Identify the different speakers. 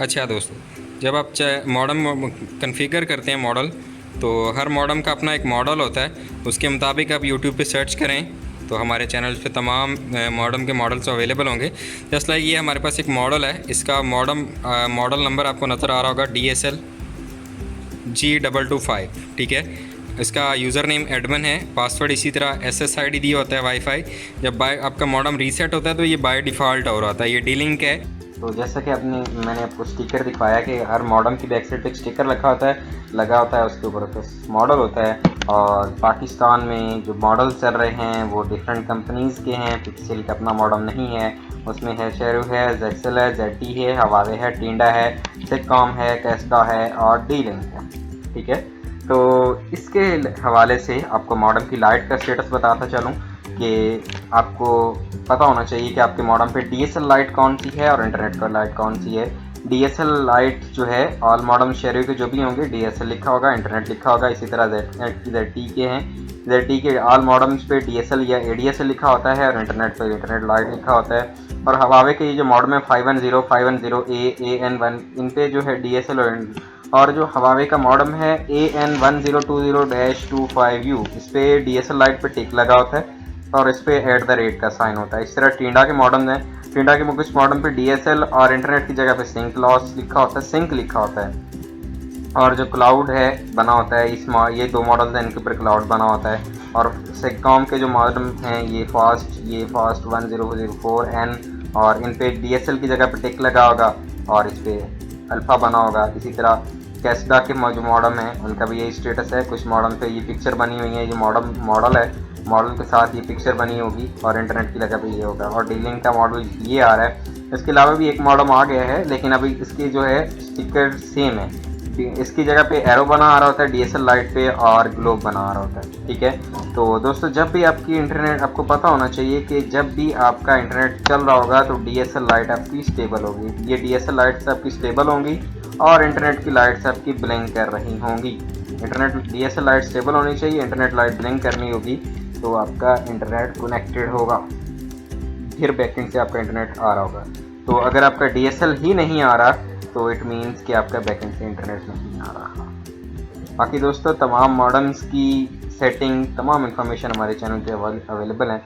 Speaker 1: अच्छा दोस्तों, जब आप मॉडम कन्फ़िगर करते हैं मॉडल, तो हर मॉडम का अपना एक मॉडल होता है। उसके मुताबिक आप यूट्यूब पे सर्च करें तो हमारे चैनल पे तमाम मॉडम के मॉडल्स अवेलेबल होंगे। जस्ट लाइक ये हमारे पास एक मॉडल है, इसका मॉडल नंबर आपको नज़र आ रहा होगा DSL G225, ठीक है। इसका यूज़र नेम एडमिन है, पासवर्ड इसी तरह SSID दिया होता है वाईफाई। जब आपका मॉडम रीसेट होता है तो ये बाय डिफ़ॉल्ट हो रहा था, ये D-Link है।
Speaker 2: तो जैसा कि मैंने आपको स्टिकर दिखाया कि हर मॉडम की बैक साइड पे एक स्टिकर लगा होता है, उसके ऊपर मॉडल होता है। और पाकिस्तान में जो मॉडल चल रहे हैं वो डिफरेंट कंपनीज़ के हैं। पिक्सेल का अपना मॉडल नहीं है, उसमें है शेरू है, जेक्सेल है, जेटी है, हवावे है, टिंडा है, सिककॉम है, कैस्टा है और D-Link है, ठीक है। तो इसके हवाले से आपको मॉडम की लाइट का स्टेटस बताता चलूँ कि आपको पता होना चाहिए कि आपके मॉडम पे DSL लाइट कौन सी है और इंटरनेट का लाइट कौन सी है। DSL लाइट जो है ऑल मॉडम शेयर के जो भी होंगे DSL लिखा होगा, इंटरनेट लिखा होगा। इसी तरह ZT के हैं, ZT के ऑल मॉडम्स पे DSL या ADSL लिखा होता है और इंटरनेट पे इंटरनेट लाइट लिखा होता है। और हवावे के ये जो मॉडम है 510, 510A, AN1, इन पे जो है DSL और जो हवावे का मॉडम है AN1020-25U, इस पे DSL लाइट पे टिक लगा होता है और इस पे @ का साइन होता है। इस तरह टिंडा के मॉडम है, टिंडा के कुछ मॉडम पे DSL और इंटरनेट की जगह पे सिंक लॉस लिखा होता है, सिंक लिखा होता है। और जो क्लाउड है बना होता है, ये दो मॉडल्स हैं, इनके ऊपर क्लाउड बना होता है। और सेककॉम के जो मॉडम हैं ये फास्ट 1004N, और इन पे DSL की जगह पे टिक लगा होगा और इस पे अल्फ़ा बना होगा। इसी तरह कैस्टा के जो मॉडम है उनका भी यही स्टेटस है। कुछ मॉडम पे ये पिक्चर बनी हुई है, ये मॉडल है, मॉडल के साथ ये पिक्चर बनी होगी और इंटरनेट की जगह पे ये होगा। और D-Link का मॉडल ये आ रहा है। इसके अलावा भी एक मॉडम आ गया है, लेकिन अभी इसकी जो है स्टिकर सेम है। इसकी जगह पे एरो बना आ रहा होता है DSL लाइट पे और ग्लोब बना आ रहा होता है, ठीक है। तो दोस्तों, जब भी आपकी इंटरनेट, आपको पता होना चाहिए कि जब भी आपका इंटरनेट चल रहा होगा तो DSL लाइट आपकी स्टेबल होगी। ये DSL लाइट्स आपकी स्टेबल होंगी और इंटरनेट की लाइट्स आपकी ब्लिंक कर रही होंगी। इंटरनेट DSL लाइट स्टेबल होनी चाहिए, इंटरनेट लाइट ब्लिंक करनी होगी, तो आपका इंटरनेट कनेक्टेड होगा, फिर बैकेंड से आपका इंटरनेट आ रहा होगा। तो अगर आपका DSL ही नहीं आ रहा तो इट मीन्स कि आपका बैकेंड से इंटरनेट नहीं आ रहा। बाकी दोस्तों, तमाम मॉडम्स की सेटिंग, तमाम इन्फॉर्मेशन हमारे चैनल पे अवेलेबल है।